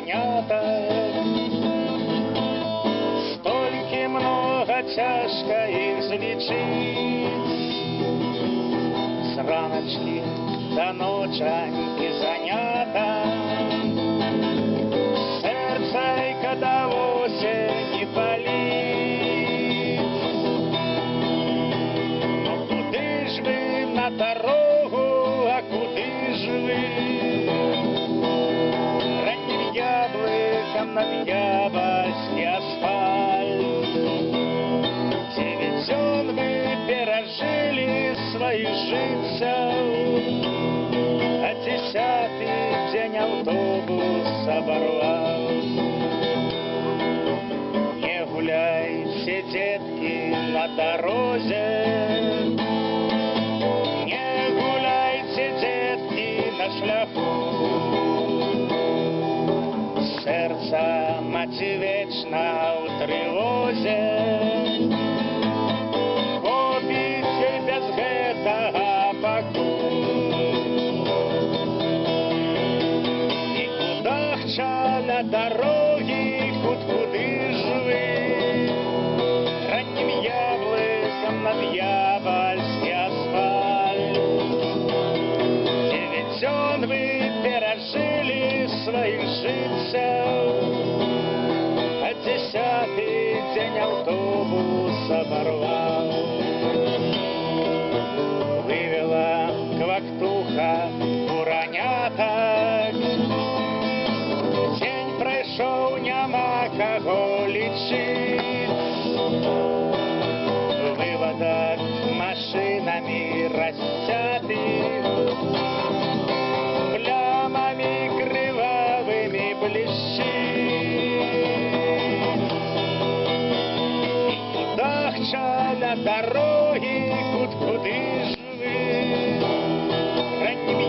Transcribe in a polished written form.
занята. Столькі много цяжка іх злічыць. З раначкі до ночанькі занята. Сердцайка до осені болить. Ну куди ж ви на дорогу, а куди ж ви? Ранним яблыком на дьявольский асфальт. 9 зён вы пережили своих жыццяў, а 10-й день автобус оборвал. Не гуляйте, детки, на дороге, не гуляйте, детки, на шляху. Сердце маці вечна ў трывозе, хопіць без гэтага паку. І кудахча на дорогі, куды ж вы? Раннім яблыком на дьявольский асфальт. 9 зён вы пережили своих жыццяў, а 10-й день автобус оборвал. Вывела квактуха куранятак. День прайшоў, няма каго лічыць. Вывадак машинами расцяты, плямами кривавыми блещит. И кудахча на дороги, куды ж вы? Ранним